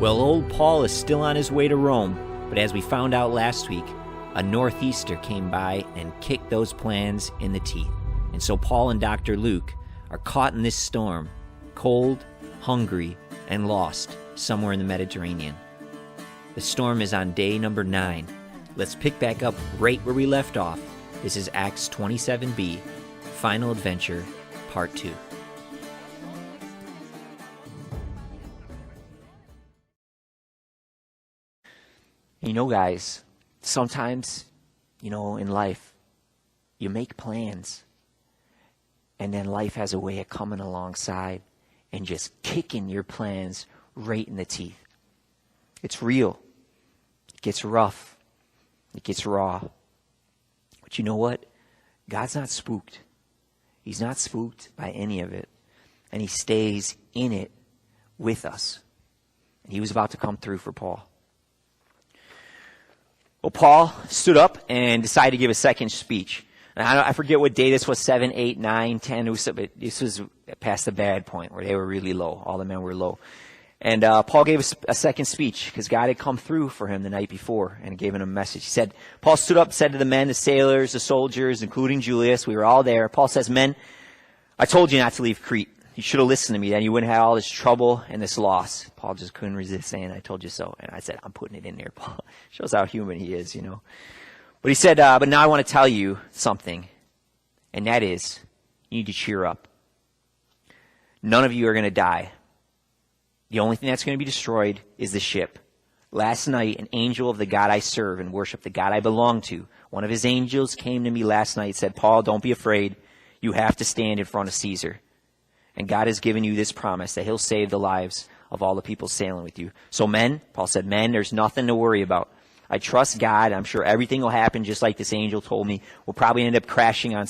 Well, old Paul is still on his way to Rome, but as we found out last week, a northeaster came by and kicked those plans in the teeth. And so Paul and Dr. Luke are caught in this storm, cold, hungry, and lost somewhere in the Mediterranean. The storm is on day number 9. Let's pick back up right where we left off. This is Acts 27b, Final Adventure, Part 2. You know, guys, sometimes, in life, you make plans, and then life has a way of coming alongside and just kicking your plans right in the teeth. It's real. It gets rough. It gets raw. But you know what? God's not spooked. He's not spooked by any of it. And he stays in it with us. And he was about to come through for Paul. Well, Paul stood up and decided to give a second speech. And I forget what day this was, 7, 8, 9, 10. This was past the bad point where they were really low. All the men were low. And Paul gave a second speech because God had come through for him the night before and gave him a message. He said, Paul stood up, said to the men, the sailors, the soldiers, including Julius, we were all there. Paul says, men, I told you not to leave Crete. You should have listened to me. Then you wouldn't have all this trouble and this loss. Paul just couldn't resist saying, I told you so. And I said, I'm putting it in there, Paul. Shows how human he is, But he said, but now I want to tell you something. And that is, you need to cheer up. None of you are going to die. The only thing that's going to be destroyed is the ship. Last night, an angel of the God I serve and worship, the God I belong to, one of his angels came to me last night and said, Paul, don't be afraid. You have to stand in front of Caesar. And God has given you this promise that he'll save the lives of all the people sailing with you. So men, Paul said, men, there's nothing to worry about. I trust God. I'm sure everything will happen just like this angel told me. We'll probably end up crashing on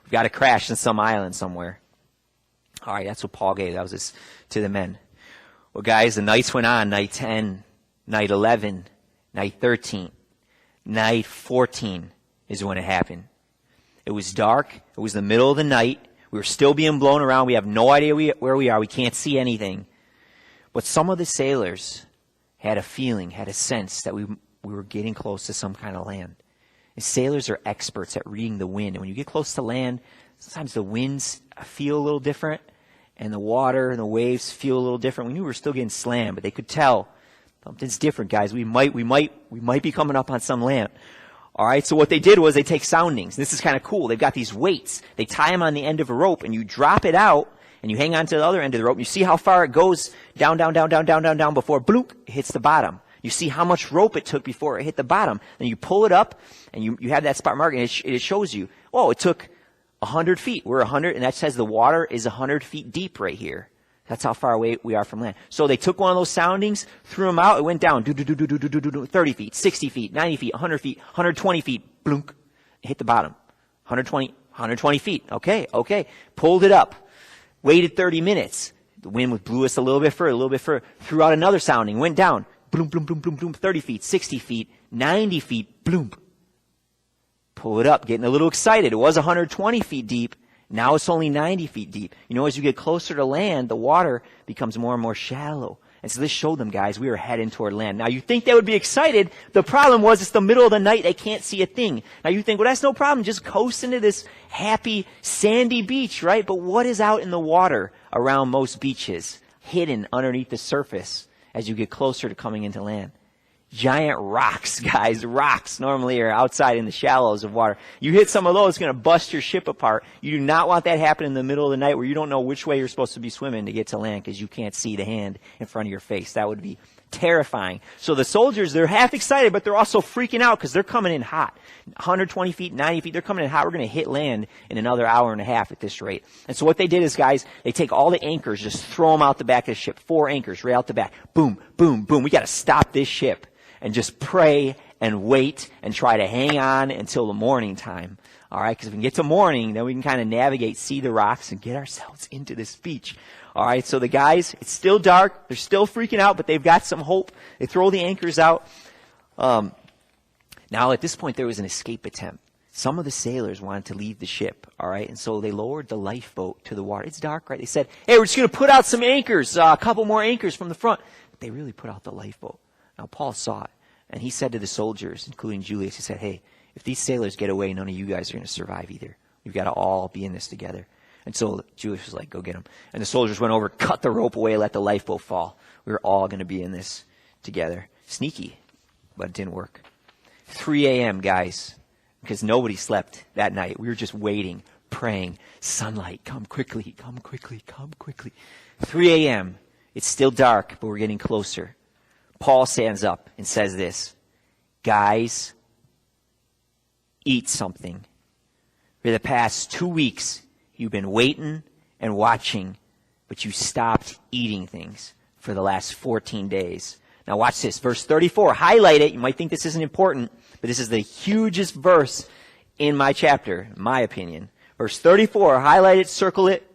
we've got to crash on some island somewhere. All right, that's what Paul gave. That was to the men. Well, guys, the nights went on. Night 10, night 11, night 13, night 14 is when it happened. It was dark. It was the middle of the night. We were still being blown around. We have no idea where we are. We can't see anything. But some of the sailors had a feeling, had a sense that we were getting close to some kind of land. And sailors are experts at reading the wind. And when you get close to land, sometimes the winds feel a little different. And the water and the waves feel a little different. We knew we were still getting slammed, but they could tell something's different, guys. We might be coming up on some land. All right, so what they did was they take soundings. This is kind of cool. They've got these weights. They tie them on the end of a rope, and you drop it out, and you hang on to the other end of the rope. And you see how far it goes down before bloop, it hits the bottom. You see how much rope it took before it hit the bottom. Then you pull it up, and you have that spot mark, and it shows you, it took 100 feet. We're 100, and that says the water is 100 feet deep right here. That's how far away we are from land. So they took one of those soundings, threw them out, it went down, 30 feet, 60 feet, 90 feet, 100 feet, 120 feet, blunk, hit the bottom. 120 feet. Okay. Pulled it up. Waited 30 minutes. The wind blew us a little bit further, threw out another sounding, went down, bloom, 30 feet, 60 feet, 90 feet, bloom. Pull it up, getting a little excited. It was 120 feet deep. Now it's only 90 feet deep. As you get closer to land, the water becomes more and more shallow. And so this showed them, guys, we were heading toward land. Now you think they would be excited. The problem was it's the middle of the night. They can't see a thing. Now you think, well, that's no problem. Just coast into this happy, sandy beach, right? But what is out in the water around most beaches, hidden underneath the surface as you get closer to coming into land? Giant rocks, guys. Rocks normally are outside in the shallows of water. You hit some of those, it's going to bust your ship apart. You do not want that happening in the middle of the night where you don't know which way you're supposed to be swimming to get to land because you can't see the hand in front of your face. That would be terrifying. So the soldiers, they're half excited, but they're also freaking out because they're coming in hot. 120 feet, 90 feet, they're coming in hot. We're going to hit land in another hour and a half at this rate. And so what they did is, guys, they take all the anchors, just throw them out the back of the ship. 4 anchors right out the back. Boom, boom, boom. We got to stop this ship. And just pray and wait and try to hang on until the morning time. All right, because if we can get to morning, then we can kind of navigate, see the rocks, and get ourselves into this beach. All right, so the guys, it's still dark. They're still freaking out, but they've got some hope. They throw the anchors out. Now, at this point, there was an escape attempt. Some of the sailors wanted to leave the ship, all right? And so they lowered the lifeboat to the water. It's dark, right? They said, hey, we're just going to put out some anchors, a couple more anchors from the front. they really put out the lifeboat. Now, Paul saw it, and he said to the soldiers, including Julius, he said, hey, if these sailors get away, none of you guys are going to survive either. We've got to all be in this together. And so Julius was like, go get them. And the soldiers went over, cut the rope away, let the lifeboat fall. We were all going to be in this together. Sneaky, but it didn't work. 3 a.m., guys, because nobody slept that night. We were just waiting, praying, sunlight, come quickly, come quickly, come quickly. 3 a.m., it's still dark, but we're getting closer. Paul stands up and says this, guys, eat something. For the past 2 weeks, you've been waiting and watching, but you stopped eating things for the last 14 days. Now watch this, verse 34. Highlight it. You might think this isn't important, but this is the hugest verse in my chapter, in my opinion. Verse 34, highlight it, circle it.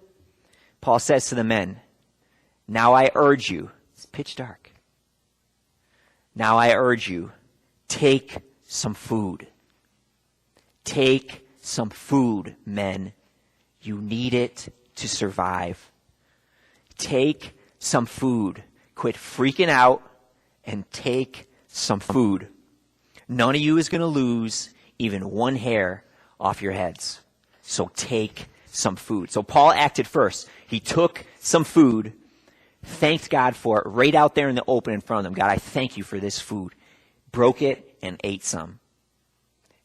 Paul says to the men, now I urge you, it's pitch dark. Now I urge you, take some food. Take some food, men. You need it to survive. Take some food. Quit freaking out and take some food. None of you is going to lose even one hair off your heads. So take some food. So Paul acted first. He took some food, thanked God for it right out there in the open in front of them. God, I thank you for this food. Broke it and ate some.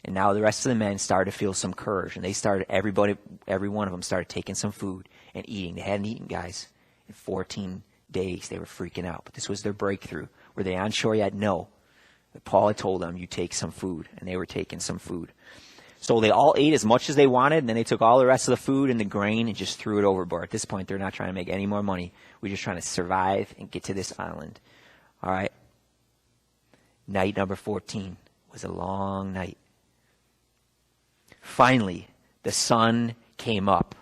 And now the rest of the men started to feel some courage. And they started, every one of them started taking some food and eating. They hadn't eaten, guys, in 14 days. They were freaking out. But this was their breakthrough. Were they on shore yet? No. But Paul had told them, you take some food. And they were taking some food. So they all ate as much as they wanted. And then they took all the rest of the food and the grain and just threw it overboard. At this point, they're not trying to make any more money. We're just trying to survive and get to this island. All right. Night number 14 was a long night. Finally, the sun came up.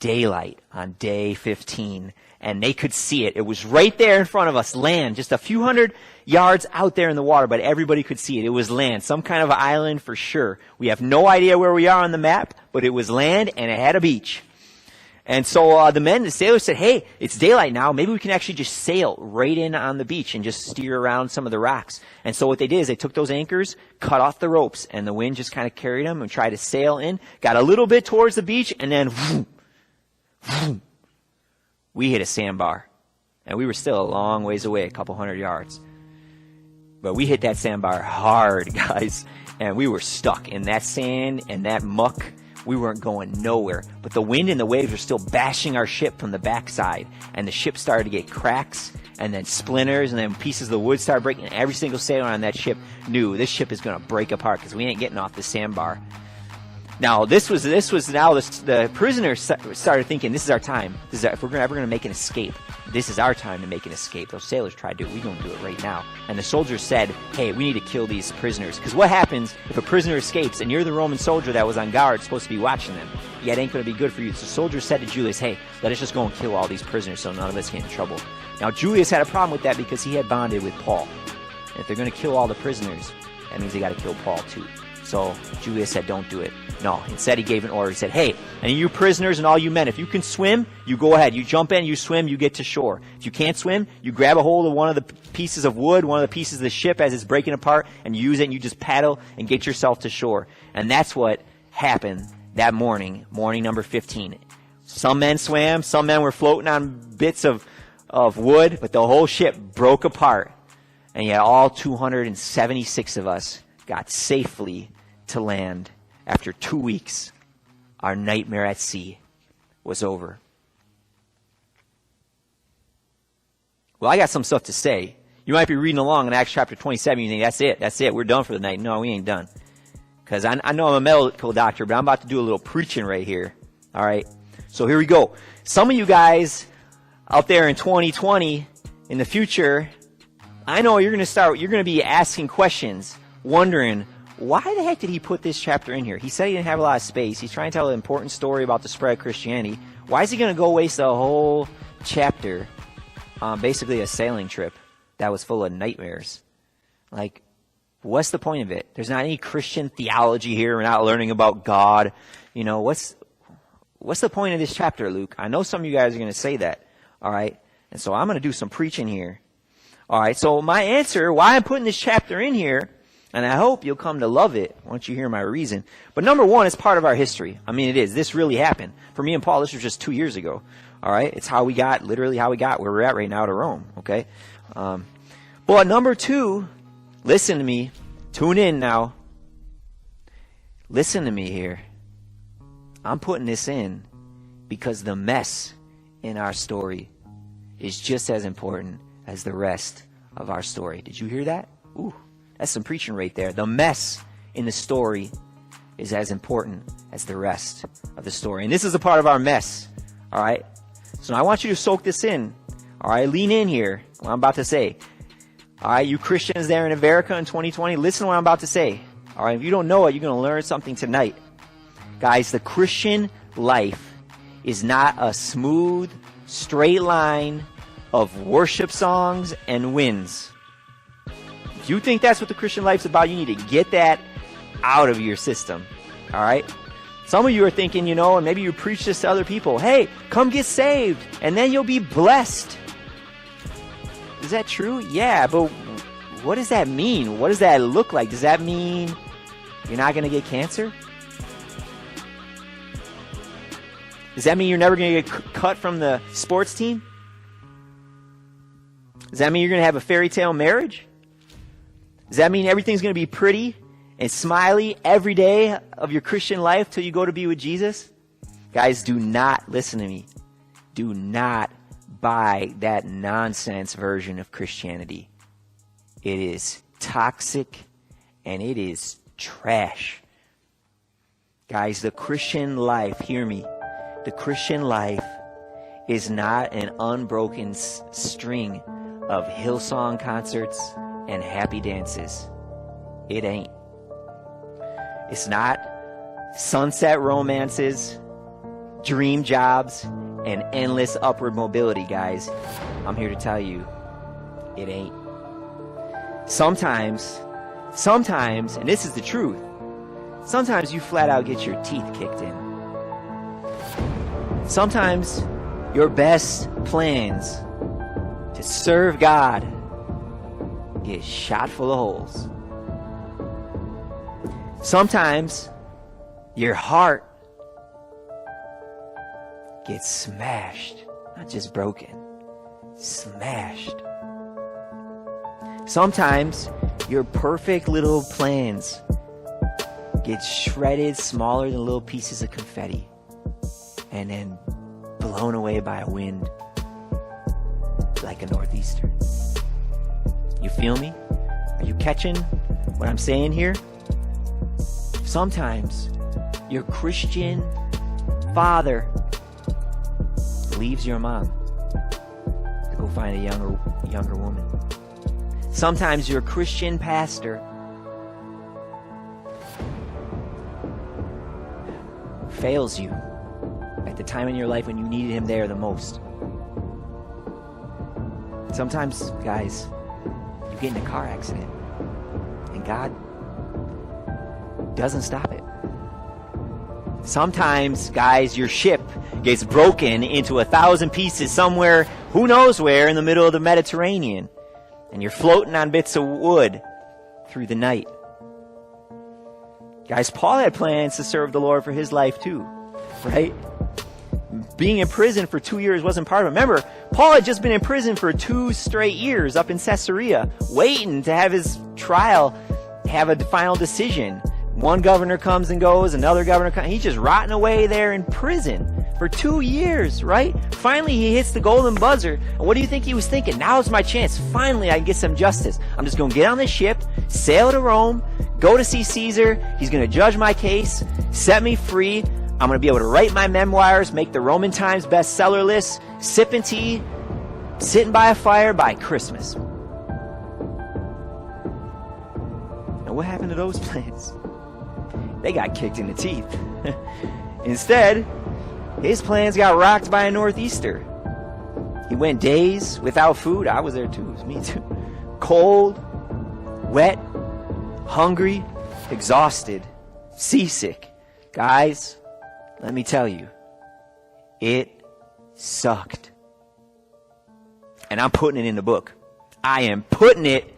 Daylight on day 15. And they could see it. It was right there in front of us, land, just a few hundred yards out there in the water, but everybody could see it. It was land, some kind of island for sure. We have no idea where we are on the map, but it was land and it had a beach. And so the sailors said, hey, it's daylight now. Maybe we can actually just sail right in on the beach and just steer around some of the rocks. And so what they did is they took those anchors, cut off the ropes, and the wind just kind of carried them and tried to sail in, got a little bit towards the beach, and then whoom, whoom, we hit a sandbar. And we were still a long ways away, a couple hundred yards. But we hit that sandbar hard, guys. And we were stuck in that sand and that muck. We weren't going nowhere. But the wind and the waves were still bashing our ship from the backside. And the ship started to get cracks and then splinters and then pieces of the wood started breaking. And every single sailor on that ship knew this ship is going to break apart because we ain't getting off the sandbar. Now, this was now the prisoners started thinking, this is our time. If we're ever going to make an escape, this is our time to make an escape. Those sailors tried to do it. We're going to do it right now. And the soldiers said, hey, we need to kill these prisoners. Because what happens if a prisoner escapes and you're the Roman soldier that was on guard supposed to be watching them? Yeah, it ain't going to be good for you. So soldiers said to Julius, hey, let us just go and kill all these prisoners so none of us get in trouble. Now, Julius had a problem with that because he had bonded with Paul. And if they're going to kill all the prisoners, that means they got to kill Paul too. So Julius said, don't do it. No, instead he gave an order. He said, hey, any of you prisoners and all you men, if you can swim, you go ahead. You jump in, you swim, you get to shore. If you can't swim, you grab a hold of one of the pieces of wood, one of the pieces of the ship as it's breaking apart, and you use it, and you just paddle and get yourself to shore. And that's what happened that morning number 15. Some men swam, some men were floating on bits of wood, but the whole ship broke apart. And yet all 276 of us got safely to land. After 2 weeks, our nightmare at sea was over. Well, I got some stuff to say. You might be reading along in Acts chapter 27, you think, that's it, we're done for the night. No, we ain't done. Because I know I'm a medical doctor, but I'm about to do a little preaching right here. All right? So here we go. Some of you guys out there in 2020, in the future, I know you're going to be asking questions, wondering, why the heck did he put this chapter in here? He said he didn't have a lot of space. He's trying to tell an important story about the spread of Christianity. Why is he going to go waste a whole chapter on basically a sailing trip that was full of nightmares? Like, what's the point of it? There's not any Christian theology here. We're not learning about God. You know, what's the point of this chapter, Luke? I know some of you guys are going to say that. All right? And so I'm going to do some preaching here. All right, so my answer, why I'm putting this chapter in here, and I hope you'll come to love it once you hear my reason. But number one, it's part of our history. I mean, it is. This really happened. For me and Paul, this was just 2 years ago. All right, it's literally how we got where we're at right now to Rome. Okay. But number two, listen to me. Tune in now. Listen to me here. I'm putting this in because the mess in our story is just as important as the rest of our story. Did you hear that? Ooh, that's some preaching right there. The mess in the story is as important as the rest of the story. And this is a part of our mess. All right. So now I want you to soak this in. All right. Lean in here. What I'm about to say. All right. You Christians there in America in 2020, listen to what I'm about to say. All right. If you don't know it, you're going to learn something tonight. Guys, the Christian life is not a smooth, straight line of worship songs and wins. If you think that's what the Christian life's about, you need to get that out of your system. All right? Some of you are thinking, and maybe you preach this to other people, hey, come get saved, and then you'll be blessed. Is that true? Yeah, but what does that mean? What does that look like? Does that mean you're not going to get cancer? Does that mean you're never going to get cut from the sports team? Does that mean you're going to have a fairy tale marriage? Does that mean everything's going to be pretty and smiley every day of your Christian life till you go to be with Jesus? Guys, do not listen to me. Do not buy that nonsense version of Christianity. It is toxic and it is trash. Guys, the Christian life, hear me. The Christian life is not an unbroken string of Hillsong concerts and happy dances. It ain't. It's not sunset romances, dream jobs, and endless upward mobility, guys. I'm here to tell you, it ain't. Sometimes, and this is the truth, sometimes you flat out get your teeth kicked in. Sometimes your best plans to serve God get shot full of holes. Sometimes your heart gets smashed, not just broken, smashed. Sometimes your perfect little plans get shredded smaller than little pieces of confetti and then blown away by a wind like a northeaster. You feel me? Are you catching what I'm saying here? Sometimes your Christian father leaves your mom to go find a younger woman. Sometimes your Christian pastor fails you at the time in your life when you needed him there the most. Sometimes, guys, you get in a car accident and God doesn't stop it. Sometimes, guys, your ship gets broken into 1,000 pieces somewhere, who knows where, in the middle of the Mediterranean. And you're floating on bits of wood through the night. Guys, Paul had plans to serve the Lord for his life too, right? Being in prison for 2 years wasn't part of it. Remember, Paul had just been in prison for 2 straight years up in Caesarea, waiting to have his trial have a final decision. One governor comes and goes, another governor comes. He's just rotting away there in prison for 2 years, right? Finally, he hits the golden buzzer. And what do you think he was thinking? Now's my chance. Finally, I can get some justice. I'm just going to get on this ship, sail to Rome, go to see Caesar. He's going to judge my case, set me free. I'm going to be able to write my memoirs, make the Roman Times bestseller list, sipping tea, sitting by a fire by Christmas. Now, what happened to those plans? They got kicked in the teeth. Instead, his plans got rocked by a northeaster. He went days without food. I was there too. It was me too. Cold, wet, hungry, exhausted, seasick. Guys, let me tell you, it sucked. And I'm putting it in the book. I am putting it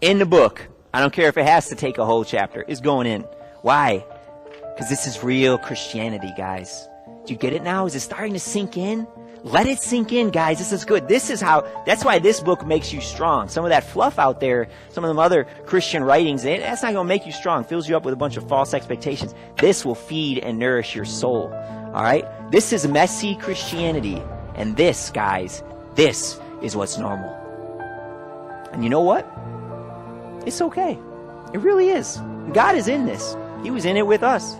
in the book. I don't care if it has to take a whole chapter. It's going in. Why? Because this is real Christianity, guys. Do you get it now? Is it starting to sink in? Let it sink in, guys. This is good. That's why this book makes you strong. Some of that fluff out there, some of them other Christian writings, that's not going to make you strong. Fills you up with a bunch of false expectations. This will feed and nourish your soul. All right? This is messy Christianity. And this, guys, this is what's normal. And you know what? It's okay. It really is. God is in this. He was in it with us.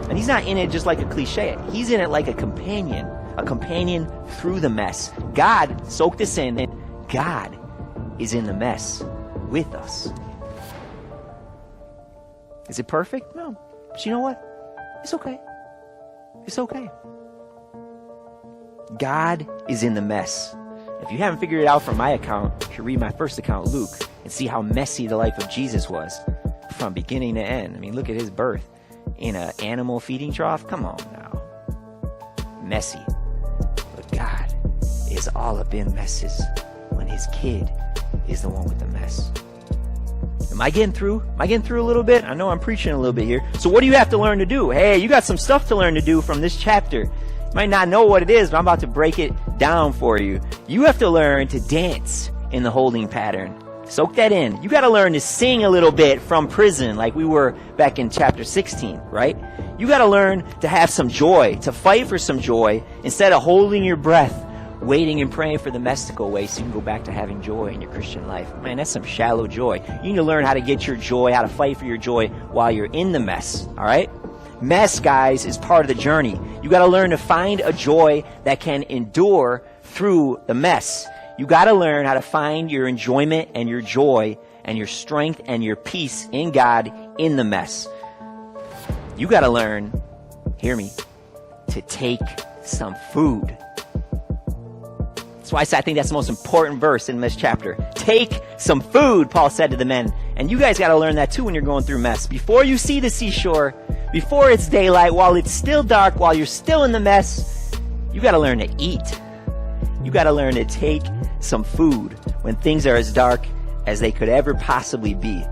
And he's not in it just like a cliche. He's in it like a companion through the mess. God soaked us in, and God is in the mess with us. Is it perfect? No. But you know what? It's okay. It's okay. God is in the mess. If you haven't figured it out from my account, you should read my first account, Luke, and see how messy the life of Jesus was from beginning to end. I mean, look at his birth in an animal feeding trough. Come on now. Messy. But God is all up in messes when his kid is the one with the mess. Am I getting through? Am I getting through a little bit? I know I'm preaching a little bit here. So what do you have to learn to do? Hey, you got some stuff to learn to do from this chapter. You might not know what it is, but I'm about to break it down for you. You have to learn to dance in the holding pattern. Soak that in. You got to learn to sing a little bit from prison like we were back in chapter 16, right? You got to learn to have some joy, to fight for some joy instead of holding your breath, waiting and praying for the mess to go away so you can go back to having joy in your Christian life. Man, that's some shallow joy. You need to learn how to get your joy, how to fight for your joy while you're in the mess, all right? Mess, guys, is part of the journey. You got to learn to find a joy that can endure through the mess. You got to learn how to find your enjoyment and your joy and your strength and your peace in God in the mess. You got to learn, hear me, to take some food. That's why I think that's the most important verse in this chapter. Take some food, Paul said to the men. And you guys got to learn that too when you're going through mess. Before you see the seashore, before it's daylight, while it's still dark, while you're still in the mess, you got to learn to eat. You got to learn to take some food when things are as dark as they could ever possibly be.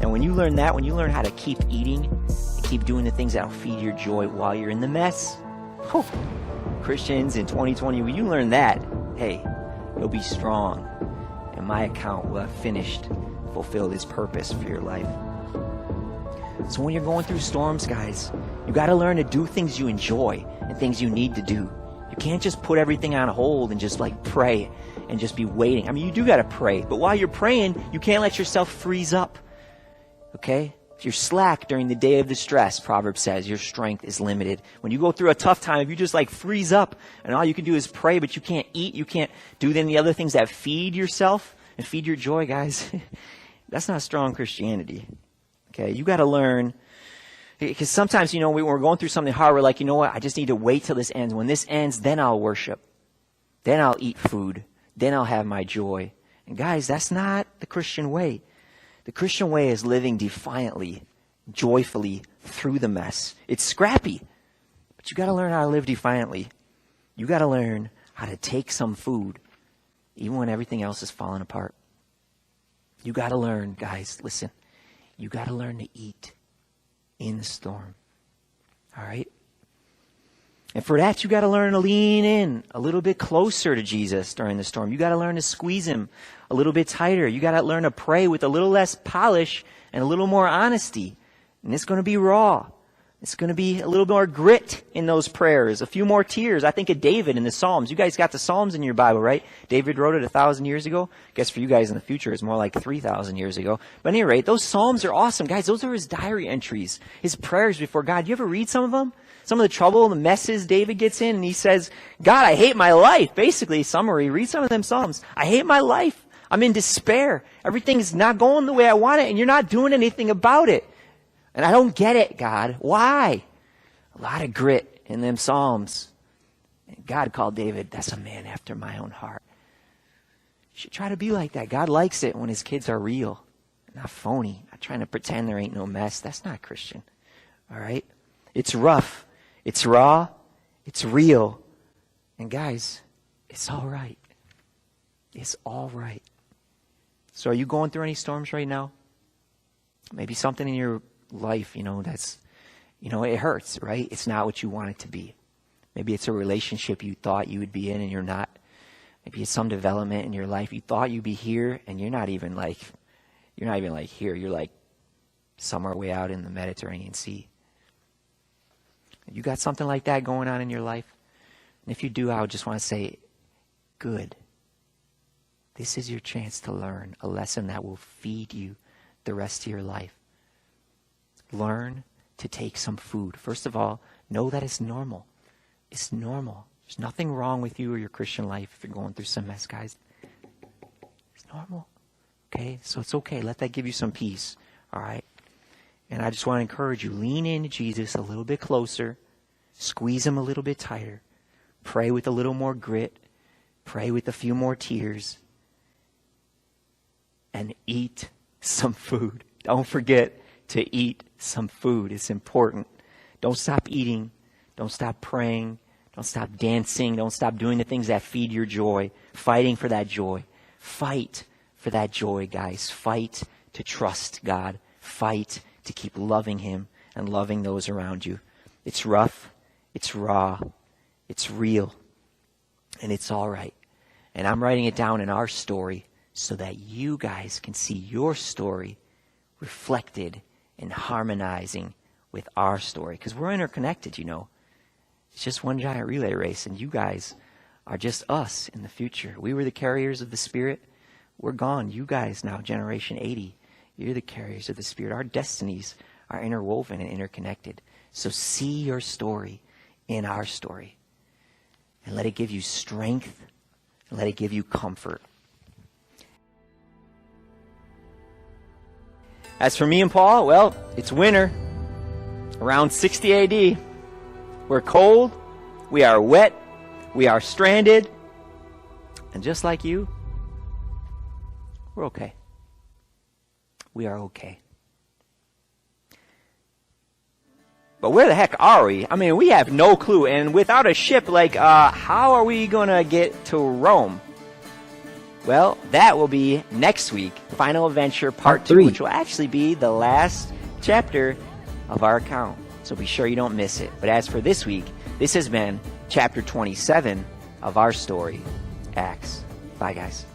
And when you learn that, when you learn how to keep eating and keep doing the things that'll feed your joy while you're in the mess, whew, Christians in 2020, when you learn that, hey, you'll be strong. And my account will have finished, fulfilled its purpose for your life. So when you're going through storms, guys, you got to learn to do things you enjoy and things you need to do. You can't just put everything on hold and just like pray and just be waiting. I mean, you do got to pray, but while you're praying, you can't let yourself freeze up. Okay? If you're slack during the day of distress, Proverbs says, your strength is limited. When you go through a tough time, if you just like freeze up and all you can do is pray, but you can't eat, you can't do any other things that feed yourself and feed your joy, guys, that's not strong Christianity. Okay? You got to learn. Because sometimes, when we're going through something hard, we're like, you know what? I just need to wait till this ends. When this ends, then I'll worship. Then I'll eat food. Then I'll have my joy. And guys, that's not the Christian way. The Christian way is living defiantly, joyfully through the mess. It's scrappy. But you got to learn how to live defiantly. You got to learn how to take some food, even when everything else is falling apart. You got to learn, guys, listen. You got to learn to eat in the storm. All right? And for that, you got to learn to lean in a little bit closer to Jesus during the storm. You got to learn to squeeze him a little bit tighter. You got to learn to pray with a little less polish and a little more honesty. And it's going to be raw. It's going to be a little more grit in those prayers, a few more tears. I think of David in the Psalms. You guys got the Psalms in your Bible, right? David wrote it 1,000 years ago. I guess for you guys in the future, it's more like 3,000 years ago. But at any rate, those Psalms are awesome. Guys, those are his diary entries, his prayers before God. You ever read some of them? Some of the trouble and the messes David gets in, and he says, God, I hate my life. Basically, summary, read some of them Psalms. I hate my life. I'm in despair. Everything's not going the way I want it, and you're not doing anything about it. And I don't get it, God. Why? A lot of grit in them Psalms. And God called David, that's a man after my own heart. You should try to be like that. God likes it when his kids are real, not phony, not trying to pretend there ain't no mess. That's not Christian. All right? It's rough. It's raw. It's real. And guys, it's all right. It's all right. So are you going through any storms right now? Maybe something in your life, that's, it hurts, right? It's not what you want it to be. Maybe it's a relationship you thought you would be in and you're not. Maybe it's some development in your life. You thought you'd be here and you're not even like here. You're like somewhere way out in the Mediterranean Sea. You got something like that going on in your life? And if you do, I would just want to say, good. This is your chance to learn a lesson that will feed you the rest of your life. Learn to take some food. First of all, know that it's normal. It's normal. There's nothing wrong with you or your Christian life if you're going through some mess, guys. It's normal. Okay? So it's okay. Let that give you some peace. All right? And I just want to encourage you, lean into Jesus a little bit closer. Squeeze him a little bit tighter. Pray with a little more grit. Pray with a few more tears. And eat some food. Don't forget to eat some food. It's important. Don't stop eating. Don't stop praying. Don't stop dancing. Don't stop doing the things that feed your joy. Fighting for that joy. Fight for that joy, guys. Fight to trust God. Fight to keep loving him and loving those around you. It's rough. It's raw. It's real. And it's all right. And I'm writing it down in our story so that you guys can see your story reflected and harmonizing with our story. Because we're interconnected, It's just one giant relay race, and you guys are just us in the future. We were the carriers of the Spirit. We're gone. You guys now, Generation 80, you're the carriers of the Spirit. Our destinies are interwoven and interconnected. So see your story in our story. And let it give you strength, and let it give you comfort. As for me and Paul, well, it's winter. Around 60 AD. We're cold. We are wet. We are stranded. And just like you, we're okay. We are okay. But where the heck are we? I mean, we have no clue. And without a ship, how are we going to get to Rome? Well, that will be next week. Final Adventure Part 2, which will actually be the last chapter of our account. So be sure you don't miss it. But as for this week, this has been chapter 27 of our story, Acts. Bye, guys.